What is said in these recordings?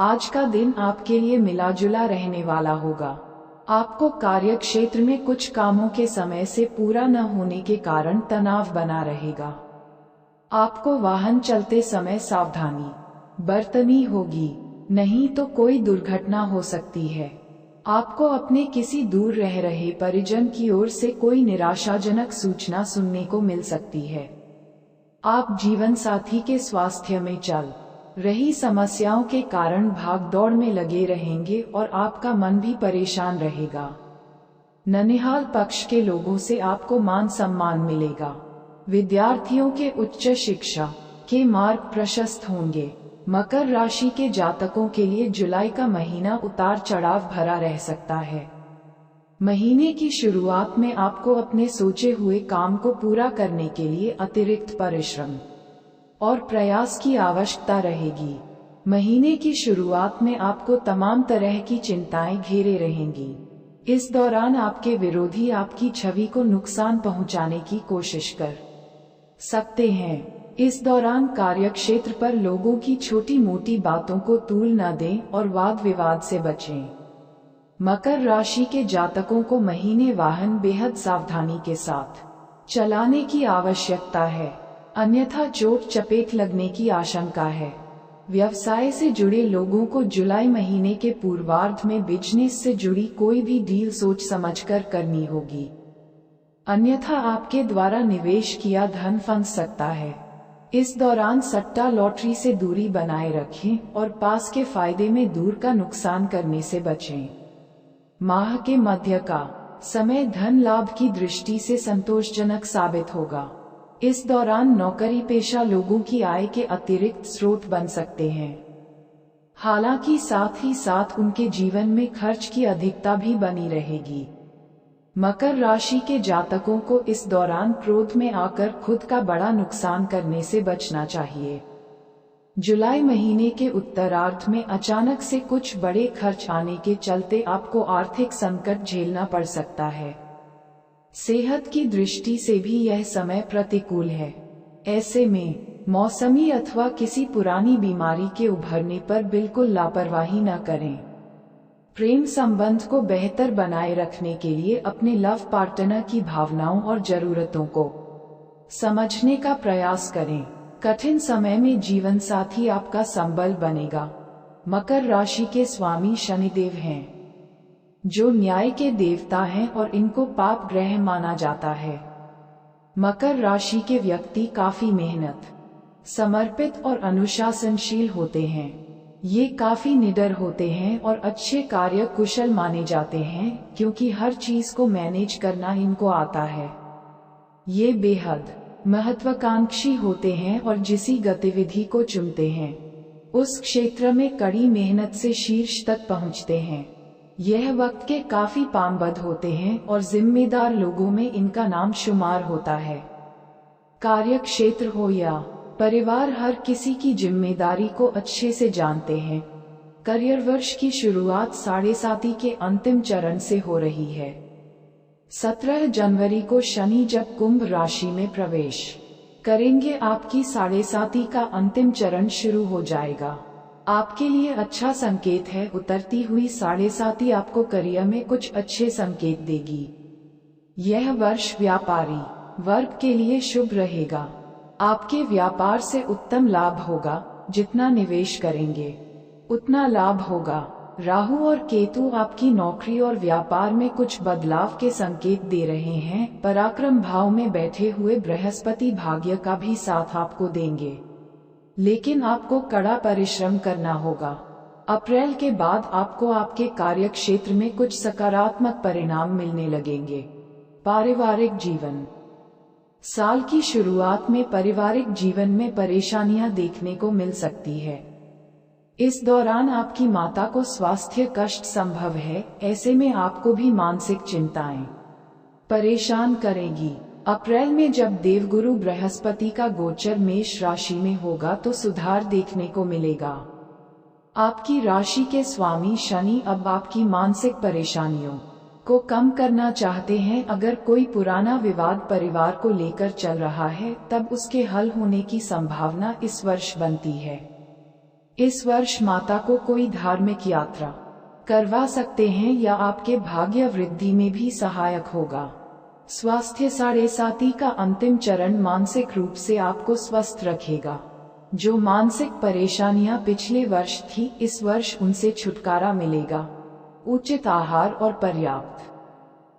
आज का दिन आपके लिए मिला जुला रहने वाला होगा। आपको कार्य क्षेत्र में कुछ कामों के समय से पूरा न होने के कारण तनाव बना रहेगा। आपको वाहन चलते समय सावधानी बरतनी होगी, नहीं तो कोई दुर्घटना हो सकती है। आपको अपने किसी दूर रह रहे परिजन की ओर से कोई निराशाजनक सूचना सुनने को मिल सकती है। आप जीवन साथी के स्वास्थ्य में चल रही समस्याओं के कारण भागदौड़ में लगे रहेंगे और आपका मन भी परेशान रहेगा। ननिहाल पक्ष के लोगों से आपको मान सम्मान मिलेगा। विद्यार्थियों के उच्च शिक्षा के मार्ग प्रशस्त होंगे। मकर राशि के जातकों के लिए जुलाई का महीना उतार चढ़ाव भरा रह सकता है। महीने की शुरुआत में आपको अपने सोचे हुए काम को पूरा करने के लिए अतिरिक्त परिश्रम और प्रयास की आवश्यकता रहेगी। महीने की शुरुआत में आपको तमाम तरह की चिंताएं घेरे रहेंगी। इस दौरान आपके विरोधी आपकी छवि को नुकसान पहुंचाने की कोशिश कर सकते हैं। इस दौरान कार्यक्षेत्र पर लोगों की छोटी मोटी बातों को तूल न दें और वाद विवाद से बचें। मकर राशि के जातकों को महीने वाहन बेहद सावधानी के साथ चलाने की आवश्यकता है, अन्यथा चोट चपेट लगने की आशंका है। व्यवसाय से जुड़े लोगों को जुलाई महीने के पूर्वार्ध में बिजनेस से जुड़ी कोई भी डील सोच समझकर करनी होगी, अन्यथा आपके द्वारा निवेश किया धन फंस सकता है। इस दौरान सट्टा लॉटरी से दूरी बनाए रखें और पास के फायदे में दूर का नुकसान करने से बचें। माह के मध्य का समय धन लाभ की दृष्टि से संतोषजनक साबित होगा। इस दौरान नौकरी पेशा लोगों की आय के अतिरिक्त स्रोत बन सकते हैं। हालांकि साथ ही साथ उनके जीवन में खर्च की अधिकता भी बनी रहेगी। मकर राशि के जातकों को इस दौरान क्रोध में आकर खुद का बड़ा नुकसान करने से बचना चाहिए। जुलाई महीने के उत्तरार्ध में अचानक से कुछ बड़े खर्च आने के चलते आपको आर्थिक संकट झेलना पड़ सकता है। सेहत की दृष्टि से भी यह समय प्रतिकूल है। ऐसे में मौसमी अथवा किसी पुरानी बीमारी के उभरने पर बिल्कुल लापरवाही न करें। प्रेम संबंध को बेहतर बनाए रखने के लिए अपने लव पार्टनर की भावनाओं और जरूरतों को समझने का प्रयास करें। कठिन समय में जीवन साथी आपका संबल बनेगा। मकर राशि के स्वामी शनिदेव हैं, जो न्याय के देवता हैं और इनको पाप ग्रह माना जाता है। मकर राशि के व्यक्ति काफी मेहनत, समर्पित और अनुशासनशील होते हैं। ये काफी निडर होते हैं और अच्छे कार्य कुशल माने जाते हैं, क्योंकि हर चीज को मैनेज करना इनको आता है। ये बेहद महत्वाकांक्षी होते हैं और जिसी गतिविधि को चुनते हैं उस क्षेत्र में कड़ी मेहनत से शीर्ष तक पहुंचते हैं। यह वक्त के काफी पामबद होते हैं और जिम्मेदार लोगों में इनका नाम शुमार होता है। कार्य क्षेत्र हो या परिवार, हर किसी की जिम्मेदारी को अच्छे से जानते हैं। करियर वर्ष की शुरुआत 7.5 के अंतिम चरण से हो रही है। 17 जनवरी को शनि जब कुंभ राशि में प्रवेश करेंगे, आपकी 7.5 का अंतिम चरण शुरू हो जाएगा। आपके लिए अच्छा संकेत है। उतरती हुई 7.5 आपको करियर में कुछ अच्छे संकेत देगी। यह वर्ष व्यापारी वर्ग के लिए शुभ रहेगा। आपके व्यापार से उत्तम लाभ होगा। जितना निवेश करेंगे उतना लाभ होगा। राहु और केतु आपकी नौकरी और व्यापार में कुछ बदलाव के संकेत दे रहे हैं। पराक्रम भाव में बैठे हुए बृहस्पति भाग्य का भी साथ आपको देंगे, लेकिन आपको कड़ा परिश्रम करना होगा। अप्रैल के बाद आपको आपके कार्य क्षेत्र में कुछ सकारात्मक परिणाम मिलने लगेंगे। पारिवारिक जीवन, साल की शुरुआत में पारिवारिक जीवन में परेशानियां देखने को मिल सकती है। इस दौरान आपकी माता को स्वास्थ्य कष्ट संभव है। ऐसे में आपको भी मानसिक चिंताएं परेशान करेगी। अप्रैल में जब देवगुरु बृहस्पति का गोचर मेष राशि में होगा तो सुधार देखने को मिलेगा। आपकी राशि के स्वामी शनि अब आपकी मानसिक परेशानियों को कम करना चाहते हैं। अगर कोई पुराना विवाद परिवार को लेकर चल रहा है, तब उसके हल होने की संभावना इस वर्ष बनती है। इस वर्ष माता को कोई धार्मिक यात्रा करवा सकते हैं या आपके भाग्य वृद्धि में भी सहायक होगा। स्वास्थ्य 7.5 का अंतिम चरण मानसिक रूप से आपको स्वस्थ रखेगा। जो मानसिक परेशानियां पिछले वर्ष थी, इस वर्ष उनसे छुटकारा मिलेगा। उचित आहार और पर्याप्त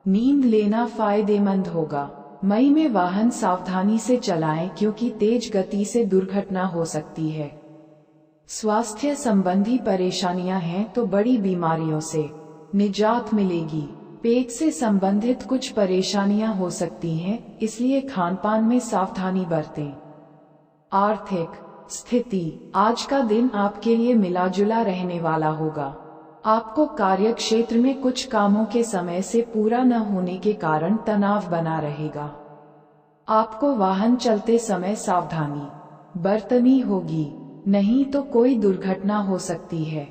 नींद लेना फायदेमंद होगा। मई में वाहन सावधानी से चलाएं क्योंकि तेज गति से दुर्घटना हो सकती है। स्वास्थ्य संबंधी परेशानियां हैं तो बड़ी बीमारियों से निजात मिलेगी। पेट से संबंधित कुछ परेशानियां हो सकती हैं, इसलिए खानपान में सावधानी बरतें। आर्थिक स्थिति, आज का दिन आपके लिए मिला जुला रहने वाला होगा। आपको कार्य क्षेत्र में कुछ कामों के समय से पूरा न होने के कारण तनाव बना रहेगा। आपको वाहन चलते समय सावधानी बरतनी होगी, नहीं तो कोई दुर्घटना हो सकती है।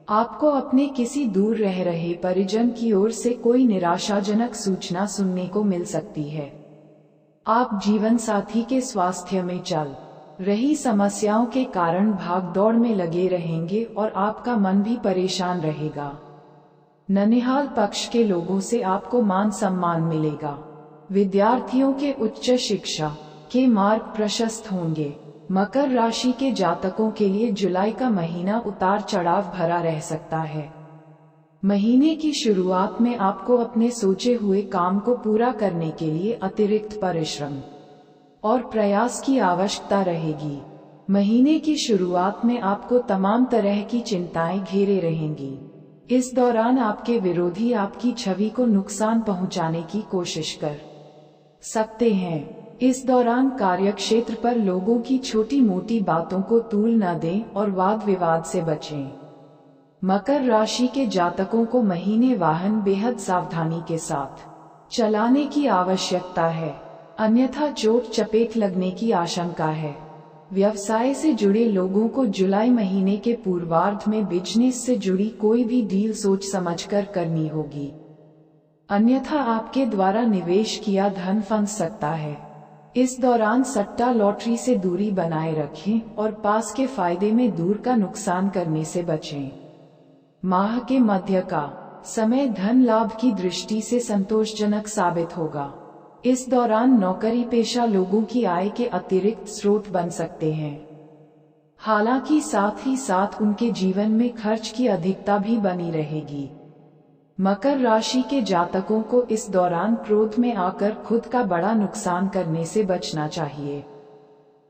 आपको अपने किसी दूर रह रहे परिजन की ओर से कोई निराशाजनक सूचना सुनने को मिल सकती है। आप जीवन साथी के स्वास्थ्य में चल रही समस्याओं के कारण भाग दौड़ में लगे रहेंगे और आपका मन भी परेशान रहेगा। ननिहाल पक्ष के लोगों से आपको मान सम्मान मिलेगा। विद्यार्थियों के उच्च शिक्षा के मार्ग प्रशस्त होंगे। मकर राशि के जातकों के लिए जुलाई का महीना उतार चढ़ाव भरा रह सकता है। महीने की शुरुआत में आपको अपने सोचे हुए काम को पूरा करने के लिए अतिरिक्त परिश्रम और प्रयास की आवश्यकता रहेगी। महीने की शुरुआत में आपको तमाम तरह की चिंताएं घेरे रहेंगी। इस दौरान आपके विरोधी आपकी छवि को नुकसान पहुंचाने की कोशिश कर सकते हैं। इस दौरान कार्यक्षेत्र पर लोगों की छोटी मोटी बातों को तूल न दें और वाद विवाद से बचें। मकर राशि के जातकों को महीने वाहन बेहद सावधानी के साथ चलाने की आवश्यकता है, अन्यथा चोट चपेट लगने की आशंका है। व्यवसाय से जुड़े लोगों को जुलाई महीने के पूर्वार्ध में बिजनेस से जुड़ी कोई भी डील सोच समझकर करनी होगी, अन्यथा आपके द्वारा निवेश किया धन फंस सकता है। इस दौरान सट्टा लॉटरी से दूरी बनाए रखें और पास के फायदे में दूर का नुकसान करने से बचें। माह के मध्य का समय धन लाभ की दृष्टि से संतोषजनक साबित होगा। इस दौरान नौकरी पेशा लोगों की आय के अतिरिक्त स्रोत बन सकते हैं। हालांकि साथ ही साथ उनके जीवन में खर्च की अधिकता भी बनी रहेगी। मकर राशि के जातकों को इस दौरान क्रोध में आकर खुद का बड़ा नुकसान करने से बचना चाहिए।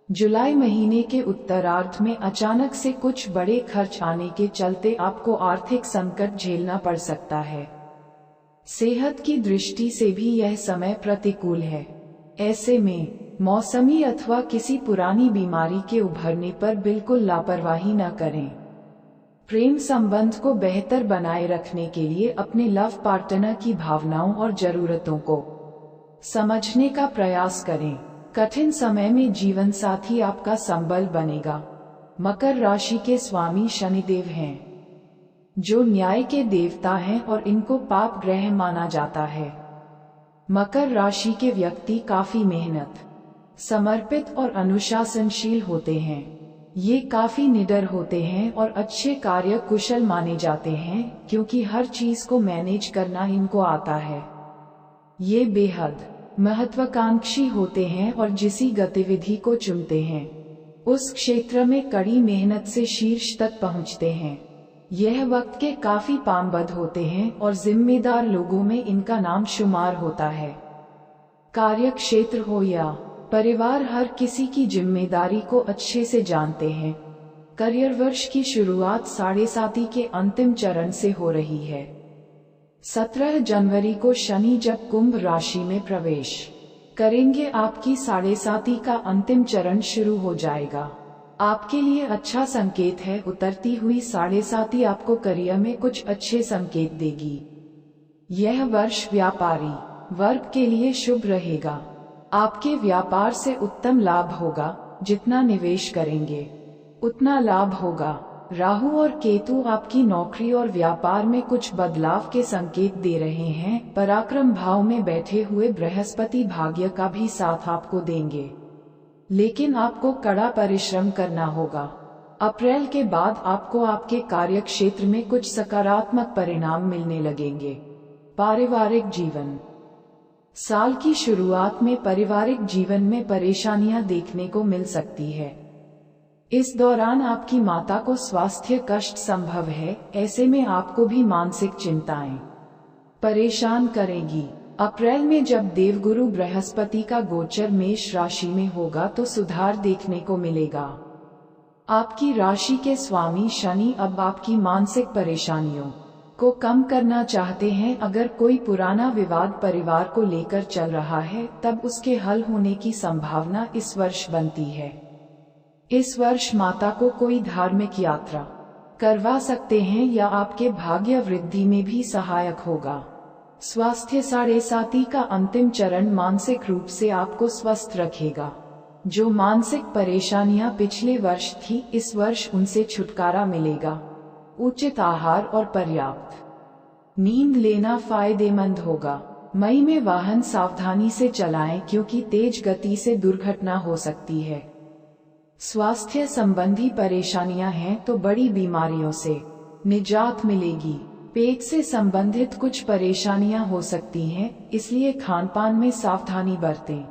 जुलाई महीने के उत्तरार्ध में अचानक से कुछ बड़े खर्च आने के चलते आपको आर्थिक संकट झेलना पड़ सकता है। सेहत की दृष्टि से भी यह समय प्रतिकूल है। ऐसे में मौसमी अथवा किसी पुरानी बीमारी के उभरने पर बिल्कुल लापरवाही न करें। प्रेम संबंध को बेहतर बनाए रखने के लिए अपने लव पार्टनर की भावनाओं और जरूरतों को समझने का प्रयास करें। कठिन समय में जीवन साथी आपका संबल बनेगा। मकर राशि के स्वामी शनिदेव हैं, जो न्याय के देवता हैं और इनको पाप ग्रह माना जाता है। मकर राशि के व्यक्ति काफी मेहनत, समर्पित और अनुशासनशील होते हैं। ये काफी निडर होते हैं और अच्छे कार्य कुशल माने जाते हैं क्योंकि हर चीज को मैनेज करना इनको आता है। ये बेहद महत्वाकांक्षी होते हैं और जिसी गतिविधि को चुनते हैं उस क्षेत्र में कड़ी मेहनत से शीर्ष तक पहुंचते हैं। यह वक्त के काफी पामबद होते हैं और जिम्मेदार लोगों में इनका नाम शुमार होता है। कार्य क्षेत्र हो या परिवार, हर किसी की जिम्मेदारी को अच्छे से जानते हैं। करियर वर्ष की शुरुआत 7.5 के अंतिम चरण से हो रही है। 17 जनवरी को शनि जब कुंभ राशि में प्रवेश करेंगे, आपकी 7.5 का अंतिम चरण शुरू हो जाएगा। आपके लिए अच्छा संकेत है। उतरती हुई 7.5 आपको करियर में कुछ अच्छे संकेत देगी। यह वर्ष व्यापारी वर्ग के लिए शुभ रहेगा। आपके व्यापार से उत्तम लाभ होगा। जितना निवेश करेंगे उतना लाभ होगा। राहु और केतु आपकी नौकरी और व्यापार में कुछ बदलाव के संकेत दे रहे हैं। पराक्रम भाव में बैठे हुए बृहस्पति भाग्य का भी साथ आपको देंगे, लेकिन आपको कड़ा परिश्रम करना होगा। अप्रैल के बाद आपको आपके कार्य क्षेत्र में कुछ सकारात्मक परिणाम मिलने लगेंगे। पारिवारिक जीवन। साल की शुरुआत में पारिवारिक जीवन में परेशानियां देखने को मिल सकती है। इस दौरान आपकी माता को स्वास्थ्य कष्ट संभव है, ऐसे में आपको भी मानसिक चिंताएं परेशान करेगी। अप्रैल में जब देवगुरु बृहस्पति का गोचर मेष राशि में होगा तो सुधार देखने को मिलेगा। आपकी राशि के स्वामी शनि अब आपकी मानसिक परेशानियों को कम करना चाहते हैं। अगर कोई पुराना विवाद परिवार को लेकर चल रहा है तब उसके हल होने की संभावना इस वर्ष बनती है। इस वर्ष माता को कोई धार्मिक यात्रा करवा सकते हैं या आपके भाग्य वृद्धि में भी सहायक होगा। स्वास्थ्य। 7.5 का अंतिम चरण मानसिक रूप से आपको स्वस्थ रखेगा। जो मानसिक परेशानियां पिछले वर्ष थी, इस वर्ष उनसे छुटकारा मिलेगा। उचित आहार और पर्याप्त नींद लेना फायदेमंद होगा। मई में वाहन सावधानी से चलाएं क्योंकि तेज गति से दुर्घटना हो सकती है। स्वास्थ्य संबंधी परेशानियां हैं तो बड़ी बीमारियों से निजात मिलेगी। पेट से संबंधित कुछ परेशानियां हो सकती हैं, इसलिए खानपान में सावधानी बरतें।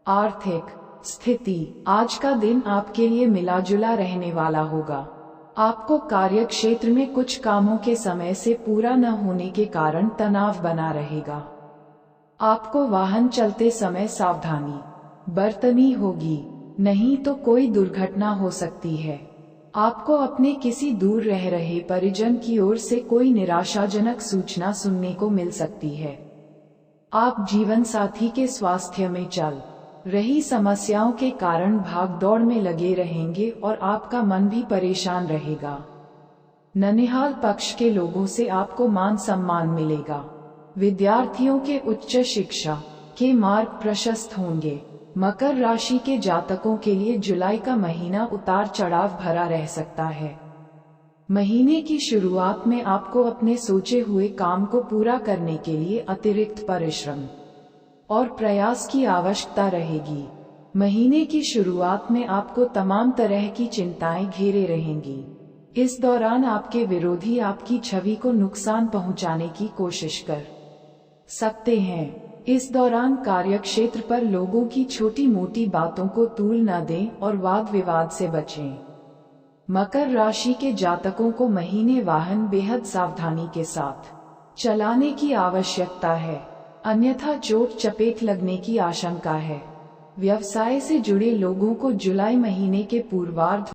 आर्थिक स्थिति। आज का दिन आपके लिए मिला-जुला रहने वाला होगा। आपको कार्य क्षेत्र में कुछ कामों के समय से पूरा न होने के कारण तनाव बना रहेगा। आपको वाहन चलते समय सावधानी बरतनी होगी, नहीं तो कोई दुर्घटना हो सकती है। आपको अपने किसी दूर रह रहे परिजन की ओर से कोई निराशाजनक सूचना सुनने को मिल सकती है। आप जीवन साथी के स्वास्थ्य में चल रही समस्याओं के कारण भागदौड़ में लगे रहेंगे और आपका मन भी परेशान रहेगा। ननिहाल पक्ष के लोगों से आपको मान सम्मान मिलेगा। विद्यार्थियों के उच्च शिक्षा के मार्ग प्रशस्त होंगे। मकर राशि के जातकों के लिए जुलाई का महीना उतार चढ़ाव भरा रह सकता है। महीने की शुरुआत में आपको अपने सोचे हुए काम को पूरा करने के लिए अतिरिक्त परिश्रम और प्रयास की आवश्यकता रहेगी। महीने की शुरुआत में आपको तमाम तरह की चिंताएं घेरे रहेंगी। इस दौरान आपके विरोधी आपकी छवि को नुकसान पहुंचाने की कोशिश कर सकते हैं। इस दौरान कार्यक्षेत्र पर लोगों की छोटी मोटी बातों को तूल न दें और वाद विवाद से बचें। मकर राशि के जातकों को महीने वाहन बेहद सावधानी के साथ चलाने की आवश्यकता है, अन्यथा चोट चपेट लगने की आशंका है। व्यवसाय से जुड़े लोगों को जुलाई महीने के पूर्वार्ध